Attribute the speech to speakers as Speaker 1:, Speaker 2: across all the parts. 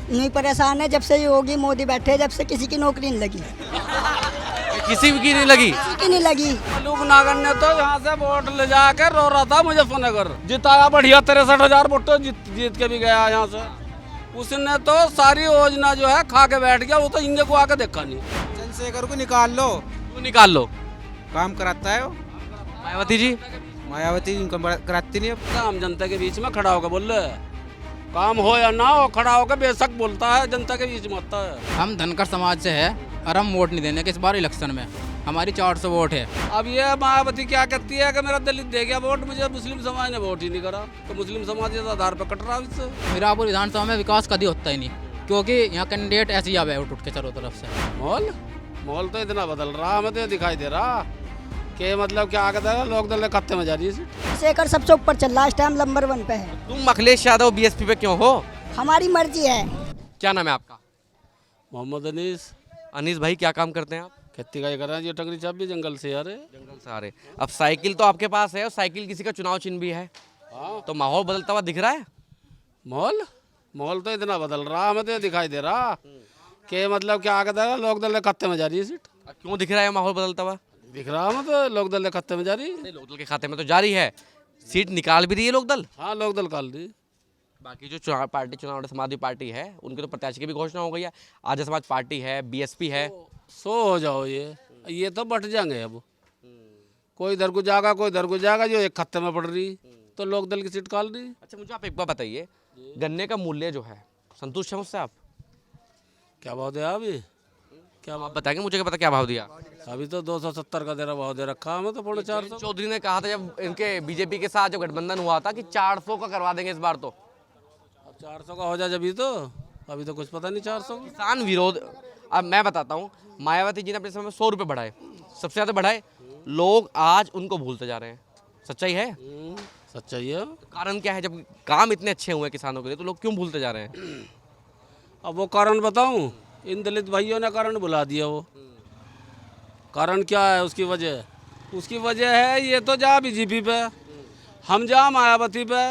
Speaker 1: नहीं परेशान है, जब से योगी मोदी बैठे जब से किसी की नौकरी नहीं लगी,
Speaker 2: किसी की नहीं लगी।
Speaker 1: किसी की नहीं लगी।
Speaker 3: मलूक नागर ने तो यहाँ से वोट ले जाकर रो रहा था मुजफ्फरनगर, जिताया बढ़िया 63,000 वोटों जीत के भी गया यहाँ से। उसने तो सारी योजना जो है खा के बैठ गया, वो तो इंगे को आके देखा नहीं।
Speaker 4: चंद्रशेखर को निकाल लो,
Speaker 2: क्यों निकाल लो?
Speaker 4: काम कराता है वो।
Speaker 2: मायावती जी
Speaker 4: मायावती इनकम कराती नहीं अब।
Speaker 3: हम जनता के बीच में खड़ा होकर बोल रहे हैं, काम हो या ना हो, खड़ा होकर बेशक बोलता है, जनता के बीच में होता है।
Speaker 5: हम धनकर समाज से है और हम वोट नहीं देने के इस बार इलेक्शन में। हमारी 400 वोट है।
Speaker 3: अब ये मायावती क्या कहती है कि मेरा दलित दे गया वोट, मुझे मुस्लिम समाज ने वोट ही नहीं करा, तो मुस्लिम समाज इस आधार पर कट रहा है इससे।
Speaker 5: मीरापुर विधानसभा में विकास कभी होता ही नहीं, क्योंकि यहाँ कैंडिडेट ऐसे ही आवे उठ के चारों तरफ से।
Speaker 3: माहौल तो इतना बदल रहा, हमें तो ये दिखाई दे रहा कि मतलब क्या कहता है, लोग दल खत्ते में जा रही है।
Speaker 1: शेखर सबसे ऊपर चल रहा है, इस टाइम नंबर 1 पे है।
Speaker 2: तुम अखिलेश यादव बीएसपी पे क्यों हो?
Speaker 1: हमारी मर्जी है।
Speaker 2: क्या नाम है आपका?
Speaker 3: मोहम्मद अनीस।
Speaker 2: अनीस भाई, क्या काम करते हैं आप?
Speaker 3: खेती का कर रहे हैं, ये टंगरी चाप भी जंगल से यार।
Speaker 2: जंगल से आ रहे। अब साइकिल तो आपके पास है और साइकिल किसी का चुनाव चिन्ह भी है, तो माहौल बदलता हुआ दिख रहा है।
Speaker 3: माहौल तो इतना बदल रहा, हमें तो ये दिखाई दे रहा कि मतलब क्या कहता है, लोग दल खत्ते में जा रही है सीट।
Speaker 2: क्यों दिख रहा है माहौल बदलता हुआ?
Speaker 3: दिख रहा हमें तो लोग दल खत्ते में जा रही है।
Speaker 2: लोकदल के खाते में तो जारी है, सीट निकाल भी रही है लोकदल।
Speaker 3: हाँ, लोग दल काल रही।
Speaker 2: बाकी जो चुनाव समाजवादी पार्टी है, उनके तो प्रत्याशी की भी घोषणा हो गई है। आर्य समाज पार्टी है, बीएसपी है।
Speaker 3: सो हो जाओ, ये तो बट जाएंगे अब। कोई इधर को जाएगा, कोई इधर को जाएगा, जो एक खत्ते में पड़ रही तो लोग दल की सीट काल रही।
Speaker 2: अच्छा, मुझे आप एक बार बताइए, गन्ने का मूल्य जो है संतुष्ट है उससे आप?
Speaker 3: क्या भाव दिया अभी?
Speaker 2: क्या आप बताएंगे? मुझे क्या पता क्या भाव दिया।
Speaker 3: अभी तो 270 का तेरा भाव दे रखा, हमें तो 450।
Speaker 2: चौधरी ने कहा था जब इनके बीजेपी के साथ जो गठबंधन हुआ था कि 400 का करवा देंगे इस बार। तो
Speaker 3: अब 400 का हो जाए जब तो अभी तो कुछ पता नहीं 400 का।
Speaker 2: किसान विरोध। अब मैं बताता हूँ, मायावती जी ने अपने समय में 100 रुपये बढ़ाए, सबसे ज़्यादा बढ़ाए। लोग आज उनको भूलते जा रहे हैं। सच्चाई है?
Speaker 3: सच्चाई है।
Speaker 2: कारण क्या है? जब काम इतने अच्छे हुए किसानों के लिए, तो लोग क्यों भूलते जा रहे हैं?
Speaker 3: अब वो कारण बताऊं, इन दलित भाइयों ने कारण बुला दिया। वो कारण क्या है? उसकी वजह है ये तो जा बीजेपी पे, हम जा मायावती पे।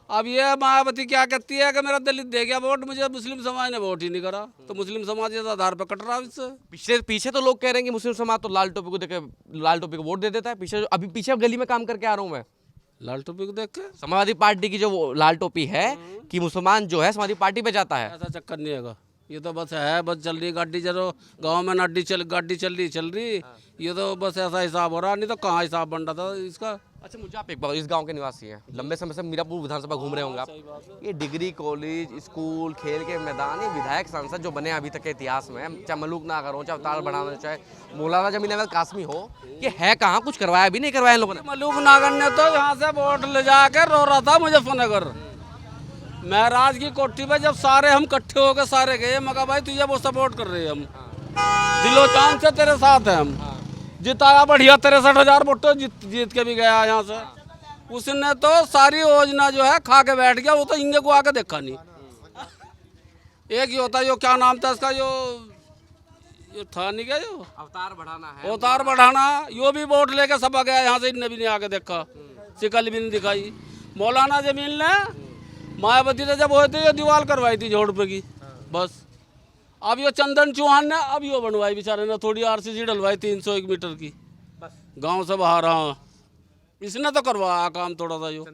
Speaker 3: अब ये मायावती क्या कहती है कि मेरा दलित दे गया वोट, मुझे मुस्लिम समाज ने वोट ही नहीं करा, तो मुस्लिम समाज इस आधार पर कट रहा है इससे।
Speaker 2: पीछे तो लोग कह रहे हैं कि मुस्लिम समाज तो लाल टोपी को देख के लाल टोपी को वोट दे देता है। अभी पीछे गली में काम करके आ रहा हूँ मैं,
Speaker 3: लाल टोपी को देख के
Speaker 2: समाजवादी पार्टी की जो वो लाल टोपी है कि मुसलमान जो है समाजवादी पार्टी पे जाता है।
Speaker 3: ऐसा चक्कर नहीं है। ये तो बस है, बस चल रही गाड़ी, चलो गांव में गाड़ी चल रही। ये तो बस ऐसा हिसाब हो रहा, नहीं तो कहाँ हिसाब बन रहा था इसका।
Speaker 2: अच्छा, मुझे आप एक बार, इस गांव के निवासी हैं, लंबे समय से मीरापुर विधानसभा घूम रहे होंगे आप। ये डिग्री कॉलेज, स्कूल, खेल के मैदान, ये विधायक सांसद जो बने अभी तक के इतिहास में, चाहे मलूक नागर हो, चाहे अवतार बढ़ाना, चाहे मौलाना जमील अहमद कासमी हो, ये है कहाँ? कुछ करवाया भी नहीं करवाया इन लोगों ने।
Speaker 3: मलूक नागर ने तो यहाँ से वोट ले जाकर रो रहा था मुजफ्फरनगर महराज की कोठी पे, जब सारे हम इकट्ठे हो गए, सारे गए, मगर भाई तुझे वो सपोर्ट कर रहे हैं, हम दिलो जान से तेरे साथ हैं, हम जिताया बढ़िया 63,000 वोटों जीत के भी गया यहाँ से। उसने तो सारी योजना जो है खा के बैठ गया, वो तो इंगे को आके देखा नहीं। एक ही होता जो क्या नाम था इसका, जो था नहीं क्या, जो
Speaker 2: अवतार बढ़ाना है,
Speaker 3: अवतार बढ़ाना, यो भी वोट लेके सब आ गया यहाँ से, इनने भी नहीं आके देखा, शिकल भी नहीं दिखाई। मौलाना जमील ने मायावती ने जब हुए थे, ये दीवार करवाई थी झोड़पे की, बस। अब ये चंदन चौहान ने अब यो बनवाई बेचारे ने, थोड़ी आरसीसी डलवाई 301 मीटर की गांव से बाहर। हाँ, इसने तो करवाया काम थोड़ा सा, यो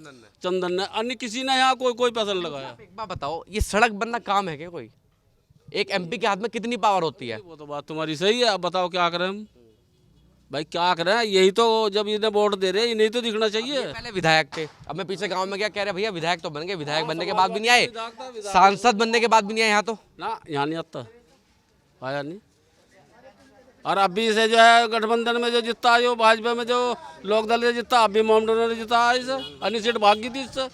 Speaker 3: चंदन ने। अन्य किसी ने यहाँ कोई पैसा नहीं लगाया।
Speaker 2: एक बात बताओ, ये सड़क बनना काम है क्या कोई? एक एमपी के हाथ में कितनी पावर होती है?
Speaker 3: वो तो बात तुम्हारी सही है। अब बताओ क्या करें हम भाई, क्या करें? यही तो, जब इन्हें वोट दे रहे हैं, इन्हें तो दिखना चाहिए।
Speaker 2: पहले विधायक थे, अब मैं पीछे गांव में क्या कह रहे, भैया विधायक तो बन गए, विधायक बनने के बाद भी नहीं आए, सांसद बनने के बाद भी नहीं आए यहाँ तो
Speaker 3: ना, यहाँ नहीं आता, आया नहीं। और अभी से जो है गठबंधन में जो जितना, जो भाजपा में जो लोक दल से जितना, अभी मोहम्मद ने जिता इसे, अन्य सीट भाग गई थी इससे।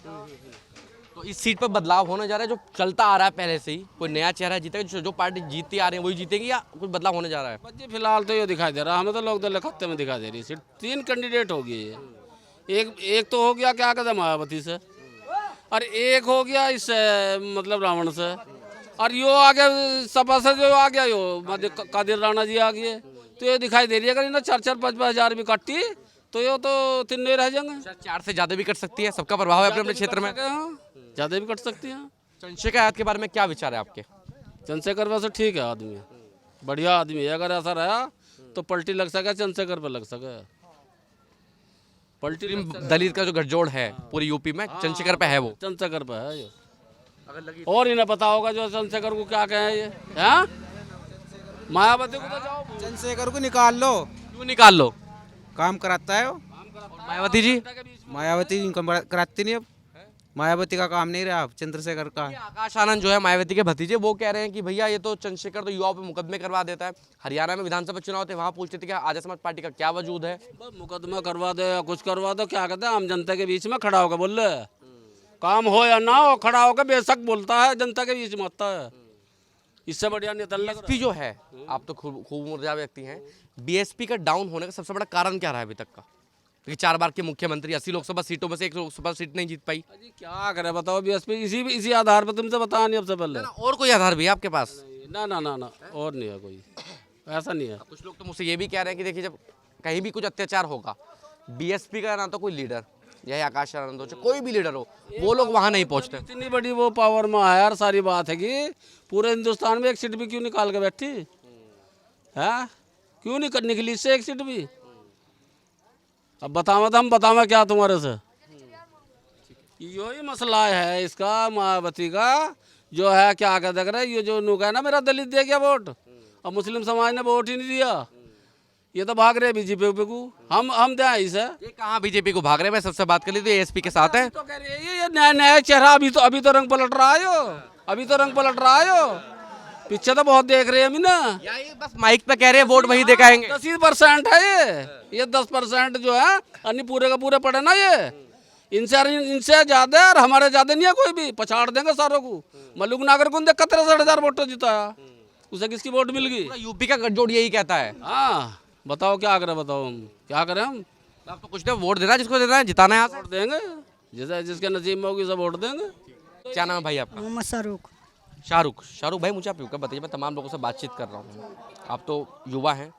Speaker 2: तो इस सीट पर बदलाव होने जा रहा है, जो चलता आ रहा है पहले से ही, कोई नया चेहरा जीतेगा? जो पार्टी जीतती आ रही है वही जीतेगी, या कुछ बदलाव होने जा रहा है?
Speaker 3: बच्चे फिलहाल तो ये दिखाई दे रहा है, हमें तो लोक दल खत्ते में दिखाई दे रही है सीट। 3 कैंडिडेट हो गए है। एक तो हो गया क्या कहते हैं मायावती से, और एक हो गया इससे मतलब रावण से, और यो आ गया सपा से, जो आ गया यो कादिर राणा जी आ गए। तो ये दिखाई दे रही है, अगर इन्हें 4-4, 5-5 हज़ार भी काटी तो ये तो 3 रह जाएंगे।
Speaker 2: 4 से ज़्यादा भी कट सकती है, सबका प्रभाव है अपने अपने क्षेत्र में,
Speaker 3: ज़्यादा भी कट सकती हैं।
Speaker 2: चंद्रशेखर आजाद के बारे में क्या विचार है आपके?
Speaker 3: चंद्रशेखर वैसे ठीक है आदमी, बढ़िया आदमी है। अगर ऐसा रहा तो पलटी लग सके, चंद्रशेखर पर लग सके पलटी।
Speaker 2: दलित का जो गठजोड़ है पूरी यूपी में चंद्रशेखर पे है, वो
Speaker 3: चंद्रशेखर पे है ये। और इन्हें पता होगा जो चंद्रशेखर को क्या कहे ये, हैं? मायावती को तो जाओ,
Speaker 4: चंद्रशेखर को निकाल लो,
Speaker 2: क्यों निकाल लो?
Speaker 4: काम कराता है वो।
Speaker 2: मायावती जी,
Speaker 4: मायावती इनकम कराती नहीं अब, मायावती का काम नहीं रहा अब चंद्रशेखर का।
Speaker 2: आकाश आनंद जो है मायावती के भतीजे, वो कह रहे हैं कि भैया ये तो चंद्रशेखर तो युवाओं पे मुकदमे करवा देता है। हरियाणा में विधानसभा चुनाव थे, वहाँ पूछते थे कि आजाद समाज पार्टी का क्या वजूद है।
Speaker 3: मुकदमा करवा दो या कुछ करवा दो, क्या कहते हैं, आम जनता के बीच में खड़ा होकर बोल रहे, काम हो या ना हो खड़ा होकर बेशक बोलता है, जनता के बीच में होता है। इससे बढ़िया नेता लग
Speaker 2: बीएसपी जो है, आप तो खूब ऊर्जा व्यक्ति हैं, बीएसपी का डाउन होने का सबसे बड़ा कारण क्या रहा है अभी तक का? क्योंकि 4 बार के मुख्यमंत्री, 80 लोकसभा सीटों में से 1 लोकसभा सीट नहीं जीत पाई।
Speaker 3: जी क्या करे बताओ, बीएसपी इसी आधार पर तुमसे बता नहीं अब से पहले।
Speaker 2: और कोई आधार भी है आपके पास?
Speaker 3: ना ना ना ना, और नहीं है कोई, ऐसा नहीं है।
Speaker 2: कुछ लोग तो मुझसे ये भी कह रहे हैं कि देखिए जब कहीं भी कुछ अत्याचार होगा, बीएसपी का ना तो कोई लीडर, यही आकाश आनंद हो, कोई भी लीडर हो, वो लोग वहाँ नहीं पहुँचते।
Speaker 3: इतनी बड़ी वो पावर में है यार, सारी बात है कि पूरे हिंदुस्तान में एक सीट भी क्यों निकाल के बैठी है? क्यों नहीं निकली इससे एक सीट भी? अब बतावा तो हम बतावा क्या तुम्हारे से? यही मसला है इसका, मायावती का जो है, क्या कहते हैं, ये जो नुका है ना, मेरा दलित दे गया वोट और मुस्लिम समाज ने वोट ही नहीं दिया, ये तो भाग रहे बीजेपी को। हम दें इसे,
Speaker 2: ये कहाँ बीजेपी को भाग रहे हैं? मैं सबसे बात कर ली तो एएसपी के साथ है।
Speaker 3: तो कह रही है ये नया नया चेहरा, अभी तो रंग पलट रहा है, अभी तो रंग पलट रहा है। पीछे तो बहुत देख रहे हैं अभी ना,
Speaker 2: ये बस माइक पे कह रहे हैं वोट वही दिखाएंगे।
Speaker 3: 10% है ये 10% जो है, अन्य पूरे का पूरे पड़े ना ये, इनसे ज्यादा और हमारे ज्यादा नहीं है कोई भी, पछाड़ देंगे सारों को। मल्लुक नागर को देख 63,000 वोट जिताया, उसे किसकी वोट मिल गई?
Speaker 2: यूपी का गठजोड़ यही कहता है।
Speaker 3: हाँ बताओ क्या करें, बताओ हम क्या करें? हम
Speaker 2: आप तो कुछ नहीं, वोट देना जिसको देना है, जिताना है यहाँ से।
Speaker 3: वोट देंगे, जिसके नसीब में होगी सब वोट देंगे।
Speaker 2: क्या नाम है भाई आपका?
Speaker 1: मोहम्मद
Speaker 2: शाहरुख। शाहरुख भाई, मुझे आप यूँ बताइए, मैं तमाम लोगों से बातचीत कर रहा हूँ, आप तो युवा हैं,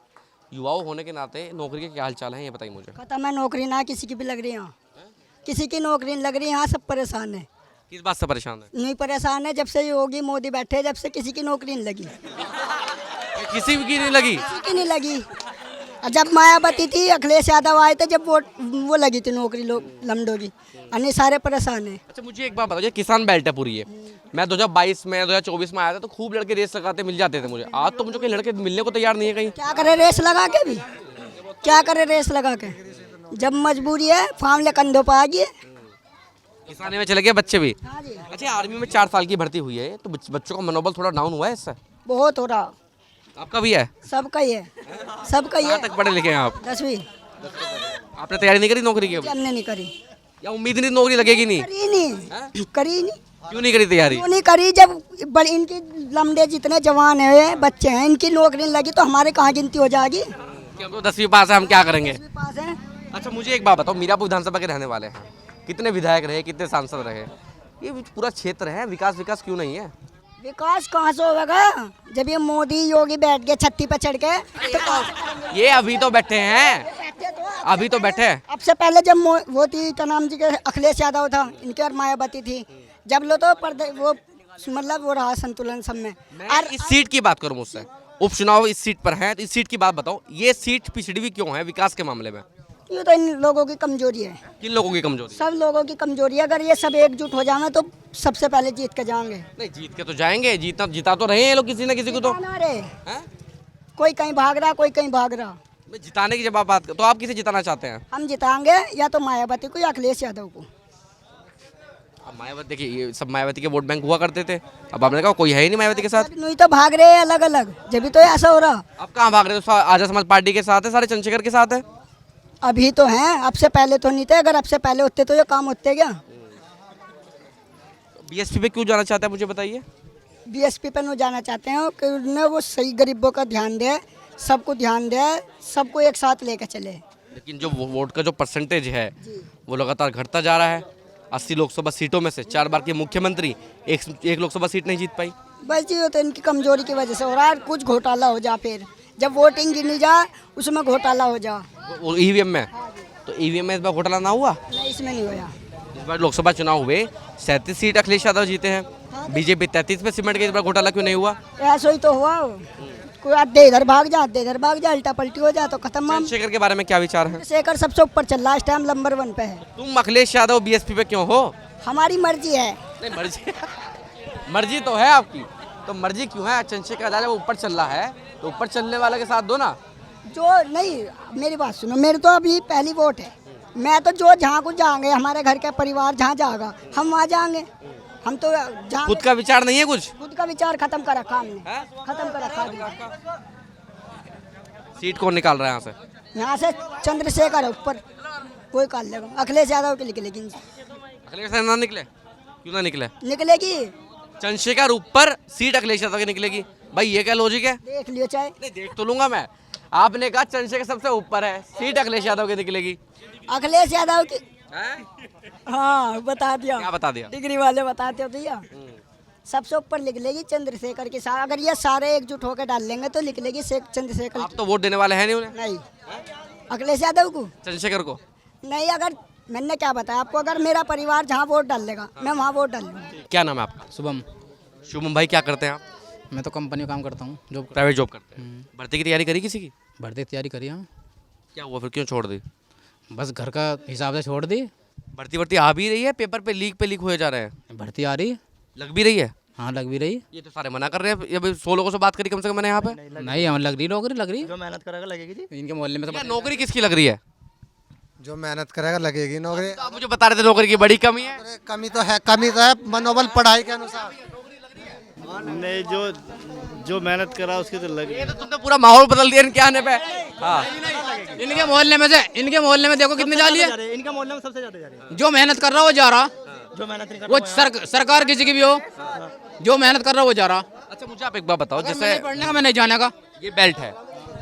Speaker 2: युवाओं होने के नाते नौकरी के क्या हाल चाल हैं ये बताइए मुझे।
Speaker 1: खत्म है नौकरी, ना किसी की भी लग रही है यहाँ, किसी की नौकरी नहीं लग रही यहाँ, सब परेशान है।
Speaker 2: किस बात से परेशान है?
Speaker 1: नहीं परेशान है, जब से योगी मोदी बैठे जब से किसी की नौकरी नहीं लगी,
Speaker 2: किसी की नहीं लगी?
Speaker 1: किसी की नहीं लगी। और जब मायावती थी, अखिलेश यादव आए थे, जब वो लगी थी नौकरी लोग लमडों की, अन्य सारे परेशान हैं।
Speaker 2: अच्छा मुझे एक बात बताओ, ये किसान बेल्ट है पूरी ये, मैं 2022 में 2024 में आया था तो खूब लड़के रेस लगाते मिल जाते थे मुझे, आज तो मुझे कहीं लड़के मिलने को तैयार नहीं है कहीं।
Speaker 1: क्या करे रेस लगा के भी, क्या करे रेस लगा के, जब मजबूरी है फामले कंधों पर आ गए,
Speaker 2: किसानी में चले गए बच्चे भी।
Speaker 1: हाँ जी,
Speaker 2: अच्छा आर्मी में 4 साल की भर्ती हुई है तो बच्चों का मनोबल थोड़ा डाउन हुआ है इससे?
Speaker 1: बहुत हो रहा,
Speaker 2: आपका भी है?
Speaker 1: सबका ही है, सबका ही है।
Speaker 2: कहाँ तक पढ़े लिखे हैं आप?
Speaker 1: 10वीं।
Speaker 2: आपने तैयारी नहीं करी नौकरी की अभी?
Speaker 1: हमने नहीं करी,
Speaker 2: या उम्मीद नहीं नौकरी लगेगी नहीं?
Speaker 1: करी नहीं, करी नहीं।
Speaker 2: क्यों नहीं करी तैयारी?
Speaker 1: क्यों नहीं करी? जब बड़ी इनकी लमडे जितने जवान हैं, बच्चे हैं, इनकी नौकरी नहीं लगी तो हमारे कहाँ गिनती हो जाएगी?
Speaker 2: कि हम तो 10वीं पास है, हम क्या करेंगे?
Speaker 1: 10वीं पास है।
Speaker 2: अच्छा मुझे एक बात बताओ, मीरापुर विधानसभा के रहने वाले हैं, कितने विधायक रहे, कितने सांसद रहे, ये पूरा क्षेत्र है, विकास क्यों नहीं है?
Speaker 1: विकास कहाँ से होगा जब ये मोदी योगी बैठ गए छत्ती पे चढ़ के? तो
Speaker 2: ये अभी तो बैठे हैं, अभी तो बैठे हैं।
Speaker 1: अब से पहले जब वो थी क्या नाम जी के, अखिलेश यादव था, इनके और मायावती थी, जब लो तो वो मतलब वो रहा संतुलन सब में।
Speaker 2: और इस सीट की बात करूं मुझसे, उपचुनाव इस सीट पर है, तो इस सीट की बात बताओ, ये सीट पिछड़ी हुई क्यों है विकास के मामले में?
Speaker 1: ये तो इन लोगों की कमजोरी है,
Speaker 2: किन लोगों की कमजोरी?
Speaker 1: सब लोगों की कमजोरी है। अगर ये सब एकजुट हो जाए तो सबसे पहले जीत के जाएंगे।
Speaker 2: नहीं जीत के तो जाएंगे, जिता तो रहे हैं लोग किसी न किसी को तो।
Speaker 1: हैं? कोई कहीं भाग रहा, कोई कहीं भाग रहा।
Speaker 2: जिताने की जब आप बात तो आप किसे जिताना चाहते हैं?
Speaker 1: हम जिताएंगे या तो मायावती को या अखिलेश यादव को।
Speaker 2: अब मायावती देखिए, ये सब मायावती के वोट बैंक हुआ करते थे, अब आपने कहा कोई है ही नहीं मायावती के साथ।
Speaker 1: नहीं तो भाग रहे हैं अलग अलग, जब भी तो ऐसा हो रहा।
Speaker 2: अब कहाँ भाग रहे हो? आजाद समाज पार्टी के साथ है, सारे चंद्रशेखर के साथ है।
Speaker 1: अभी तो हैं, अब से पहले तो नहीं थे। अगर अब से पहले होते तो ये काम होते क्या?
Speaker 2: बीएसपी पे क्यों जाना चाहते हैं मुझे बताइए?
Speaker 1: बीएसपी पे नहीं जाना चाहते हैं कि उन्हें वो सही गरीबों का ध्यान दे, सबको ध्यान दे, सबको एक साथ लेकर चले।
Speaker 2: लेकिन जो वोट का जो परसेंटेज है वो लगातार घटता जा रहा है। 80 लोकसभा सीटों में से 4 बार के मुख्यमंत्री एक लोकसभा सीट नहीं जीत पाई।
Speaker 1: बस जी, तो इनकी कमजोरी की वजह से हो रहा है। कुछ घोटाला हो जा, फिर जब वोटिंग गिनी जाए उसमें घोटाला हो जा।
Speaker 2: ईवीएम में तो ईवीएम में इस बार घोटाला ना हुआ?
Speaker 1: नहीं, इसमें नहीं होया।
Speaker 2: इस बार लोकसभा चुनाव हुए 37 सीट अखिलेश यादव जीते हैं, बीजेपी 33 पे सीमेंट का इस बार घोटाला क्यों नहीं हुआ?
Speaker 1: ऐसा ही तो हुआ, कोई आधे इधर भाग जा, आधे इधर भाग जा, उल्टा पलटी हो जा तो खत्म मामला।
Speaker 2: चंद्रशेखर के बारे में क्या विचार है?
Speaker 1: शेखर सबसे ऊपर चल रहा है, इस टाइम नंबर 1 पे है।
Speaker 2: तुम अखिलेश यादव बीएसपी पे क्यों हो?
Speaker 1: हमारी मर्जी है।
Speaker 2: नहीं मर्जी मर्जी तो है आपकी, तो मर्जी क्यों है? चंद्रशेखर आजाद वो ऊपर चल रहा है तो ऊपर चलने वाले के साथ दो ना।
Speaker 1: जो नहीं, मेरी बात सुनो, मेरी तो अभी पहली वोट है। मैं तो जो जहाँ को जाएंगे, हमारे घर का परिवार जहाँ जाएगा हम वहाँ जाएंगे। हम तो जहाँ
Speaker 2: खुद का विचार नहीं है कुछ?
Speaker 1: खुद का विचार खत्म कर रखा हमने, खत्म कर रखा।
Speaker 2: सीट कौन निकाल रहा है यहाँ से?
Speaker 1: यहाँ से चंद्रशेखर है ऊपर, कोई कर लेगा। अखिलेश यादव की निकलेगी,
Speaker 2: अखिलेश यादव ना निकले? क्यों ना निकले?
Speaker 1: निकलेगी।
Speaker 2: चंद्रशेखर ऊपर, सीट अखिलेश यादव की निकलेगी। भाई ये क्या लॉजिक है?
Speaker 1: देख लियो चाहे।
Speaker 2: नहीं देख तो लूंगा मैं। आपने कहा चंद्रशेखर सबसे ऊपर है, सीट अखिलेश यादव की निकलेगी।
Speaker 1: अखिलेश यादव की,
Speaker 2: हैं?
Speaker 1: हाँ बता दिया,
Speaker 2: क्या बता दिया?
Speaker 1: डिग्री वाले बताते हो भैया। सबसे ऊपर निकलेगी चंद्रशेखर के साथ। अगर ये सारे एकजुट होकर डाल लेंगे तो निकलेगी चंद्रशेखर।
Speaker 2: आप तो वोट देने वाले हैं नहीं उन्हें?
Speaker 1: नहीं, अखिलेश यादव को
Speaker 2: चंद्रशेखर को
Speaker 1: नहीं। अगर मैंने क्या बताया आपको, अगर मेरा परिवार जहाँ वोट डालेगा मैं वहाँ वोट डाल लूँगा।
Speaker 2: क्या नाम है आपका?
Speaker 5: शुभम।
Speaker 2: शुभम भाई क्या करते हैं आप?
Speaker 5: मैं तो कंपनी में काम करता हूँ, जॉब।
Speaker 2: प्राइवेट जॉब करते हैं। भर्ती की तैयारी करी किसी की?
Speaker 5: भर्ती की तैयारी करी। हाँ,
Speaker 2: क्या हुआ फिर, क्यों छोड़ दी?
Speaker 5: बस घर का हिसाब से छोड़ दी।
Speaker 2: भर्ती आ भी रही है, पेपर पे लीक हुए जा रहे हैं।
Speaker 5: भर्ती आ रही,
Speaker 2: लग भी रही है?
Speaker 5: हाँ लग भी रही।
Speaker 2: ये तो सारे मना कर रहे हैं। ये 100 लोगों से बात करी कम से कम मैंने यहाँ पे।
Speaker 5: नहीं, हमें लग रही नौकरी, लग रही।
Speaker 6: जो मेहनत करेगा लगेगी जी।
Speaker 5: इनके मोहल्ले में
Speaker 2: क्या
Speaker 5: तो
Speaker 2: नौकरी किसकी लग रही है?
Speaker 6: जो मेहनत करेगा लगेगी नौकरी।
Speaker 2: तो आप मुझे बता रहे थे नौकरी की बड़ी कमी है।
Speaker 6: अरे कमी तो है मनोबल पढ़ाई के अनुसार।
Speaker 7: नहीं, जो मेहनत करा उसकी तो लग।
Speaker 2: ये तो तुमने पूरा माहौल बदल दिया इनके आने पे। हाँ,
Speaker 5: इनके मोहल्ले में देखो कितने जाली है।
Speaker 6: इनका मोहल्ले में सबसे ज्यादा जा रही है।
Speaker 5: जो मेहनत कर रहा वो जा रहा,
Speaker 6: जो मेहनत नहीं कर
Speaker 5: वो सरकार किसी की भी हो, जो मेहनत कर रहा वो जा रहा।
Speaker 2: अच्छा मुझे आप एक बात बताओ, जैसे
Speaker 5: मैं पढ़ने का, मैं नहीं जाने का।
Speaker 2: ये बेल्ट है,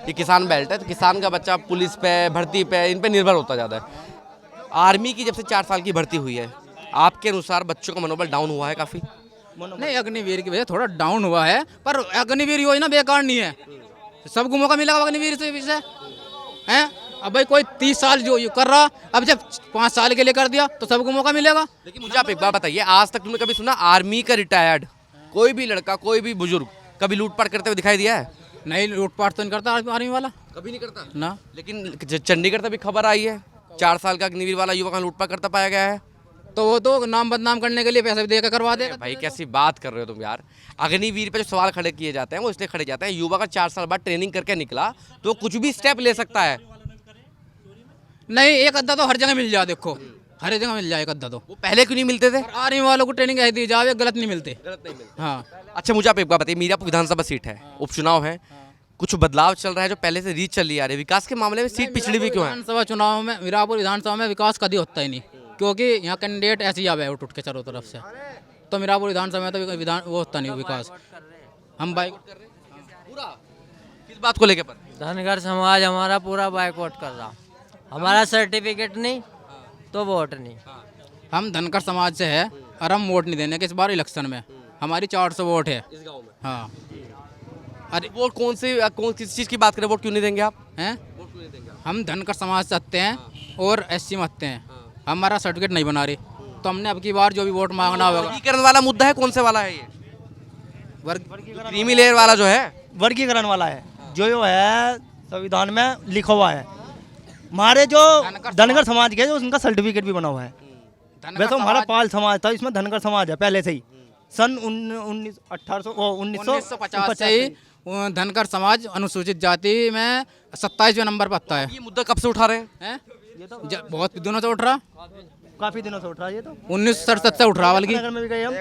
Speaker 2: ये किसान बेल्ट है, तो किसान का बच्चा पुलिस पे, भर्ती पे, इन पे निर्भर होता जाता है। आर्मी की जब से 4 साल की भर्ती हुई है, आपके अनुसार बच्चों का मनोबल डाउन हुआ है काफी?
Speaker 5: नहीं, अग्निवीर की वजह थोड़ा डाउन हुआ है, पर अग्निवीर योजना बेकार नहीं है। सबको मौका मिलेगा अग्निवीर से विषय है। अब भाई कोई 30 साल जो ये कर रहा, अब जब 5 साल के लिए कर दिया तो सबको मौका मिलेगा।
Speaker 2: लेकिन मुझे आप एक बात बताइए, आज तक तुमने कभी सुना आर्मी का रिटायर्ड कोई भी लड़का, कोई भी बुजुर्ग कभी लूटपाट करते हुए दिखाई दिया है?
Speaker 5: नहीं, लूटपाट तो नहीं करता आर्मी वाला,
Speaker 2: कभी नहीं करता
Speaker 5: ना।
Speaker 2: लेकिन चंडीगढ़ से भी खबर आई है, 4 साल का अग्निवीर वाला युवक लूटपाट करता पाया गया है।
Speaker 5: तो वो तो नाम बदनाम करने के लिए पैसे भी देकर करवा देगा।
Speaker 2: भाई कैसी बात कर रहे हो तुम यार। अग्निवीर पे जो सवाल खड़े किए जाते हैं वो इसलिए खड़े जाते हैं, युवा का 4 साल बाद ट्रेनिंग करके निकला तो कुछ भी स्टेप ले सकता है।
Speaker 5: नहीं, एक अद्दा तो हर जगह मिल जाए, देखो हर जगह मिल जाए एक अद्दा। तो
Speaker 2: वो पहले क्यों नहीं मिलते थे?
Speaker 5: आर्मी वालों को ट्रेनिंग ऐसी दी जाए, गलत नहीं मिलते। हाँ।
Speaker 2: अच्छा मुझे आप एक बात बताइए, मीरापुर विधानसभा सीट है, उपचुनाव है, कुछ बदलाव चल रहा है जो पहले से रीच चल रही आ रही है, विकास के मामले में सीट पिछड़ी हुई क्यों है?
Speaker 5: विधानसभा चुनाव में, मीरापुर विधानसभा में विकास कभी होता ही नहीं, क्योंकि यहाँ कैंडिडेट ऐसे ही आवे उठ के चारों तरफ से। तो मीरापुर विधानसभा में तो वो होता नहीं विकास। हम बाइक
Speaker 2: पूरा किस बात को लेकर पर?
Speaker 8: धनगर समाज हमारा पूरा बाइकआउट कर रहा। हमारा सर्टिफिकेट नहीं तो वोट नहीं।
Speaker 5: हम धनकर समाज से है और हम वोट नहीं देने के इस बार इलेक्शन में। हमारी 400 वोट है
Speaker 2: इस गांव में।
Speaker 5: हाँ।
Speaker 2: अरे वोट कौन किस चीज़ की बात करें, वोट क्यों नहीं देंगे आप?
Speaker 5: हैं,
Speaker 2: वोट क्यों नहीं देंगे आप?
Speaker 5: हम धनकर समाज से आते हैं और SC में आते हैं। हमारा सर्टिफिकेट नहीं बना रही, तो हमने अब की बार जो भी वोट मांगना होगा।
Speaker 2: वर्गीकरण वाला मुद्दा है, कौन से वाला है ये?
Speaker 5: वर्ग
Speaker 2: क्रीमी लेयर वाला जो है,
Speaker 6: वर्गीकरण वाला है, जो है संविधान में लिखा हुआ है। हमारे जो धनगर समाज के, जो उनका सर्टिफिकेट भी बना हुआ है। वैसे हमारा पाल समाज था, इसमें धनगर समाज है पहले से ही, सन
Speaker 5: 1950 से ही धनकर समाज अनुसूचित जाति में 27वें नंबर पर आता है।
Speaker 2: ये मुद्दा कब से उठा रहे हैं?
Speaker 5: बहुत दिनों से उठ रहा,
Speaker 6: काफी दिनों से उठ रहा है ये तो।
Speaker 5: 1967 से उठ रहा, बल्कि
Speaker 6: नगर में भी गए हम,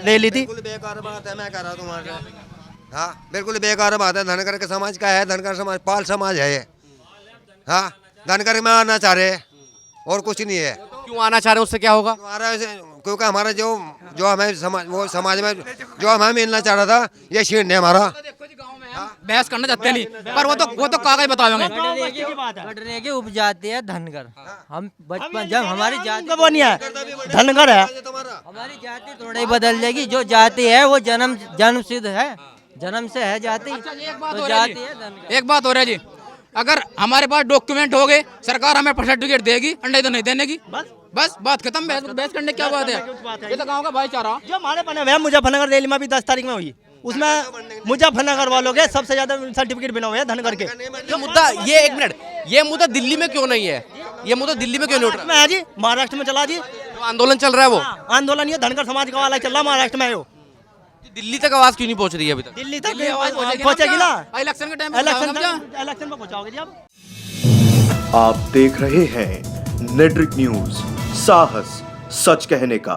Speaker 9: ले ली थी। बेकार बात है, मैं कह रहा हूँ तुम्हारे। हाँ बिल्कुल बेकार बात है। धनकर के समाज का है, धनकर समाज पाल समाज है ये। हाँ धनकर में आना चाह रहे और कुछ नहीं है।
Speaker 2: क्यों आना चाह रहे हैं, उससे क्या होगा?
Speaker 9: हमारा क्योंकि हमारा जो हमें समाज में जो हमें मिलना चाह रहा था, ये छीन है हमारा।
Speaker 5: बहस करना चाहते नहीं, पर वो तो कागज बताओगे।
Speaker 8: कटने की उपजाति है धनगर। हम बचपन जब हमारी जाति
Speaker 6: वो नहीं है, धनगर है।
Speaker 8: हमारी जाति थोड़ी बदल जाएगी। जो जाति है वो जन्म सिद्ध है, जन्म से है जाति। तो जाति है धनगर।
Speaker 5: एक बात हो रही है जी, अगर हमारे पास डॉक्यूमेंट हो गए, सरकार हमें सर्टिफिकेट देगी, अंडे तो नहीं देने की।
Speaker 6: बस
Speaker 5: बस बात खत्म। बहस करने की क्या बात है? ये तो गाँव का भाईचारा।
Speaker 6: जो हमारे बने हुए हैं मुजफ्फरनगर रैली में भी 10 तारीख में हुई, उसमें मुजफ्फरनगर वालों के सबसे ज्यादा सर्टिफिकेट बने हुए हैं धनगर के।
Speaker 2: ये मुद्दा, ये एक मिनट, ये मुद्दा दिल्ली में क्यों नहीं है? ये मुद्दा दिल्ली में क्यों नहीं उठ रहा?
Speaker 6: में है जी, महाराष्ट्र में चला जी,
Speaker 2: जो आंदोलन चल रहा है वो
Speaker 6: आंदोलन ये धनगर समाज का वाला चल रहा महाराष्ट्र में है वो।
Speaker 2: दिल्ली तक आवाज क्यों नहीं पहुंच रही है अभी तक?
Speaker 6: दिल्ली तक
Speaker 5: आवाज
Speaker 6: पहुंचेगी ना,
Speaker 5: इलेक्शन के टाइम
Speaker 6: इलेक्शन में पहुंचाओगे जी आप।
Speaker 10: आप देख रहे हैं नेट्रिक न्यूज, साहस सच कहने का।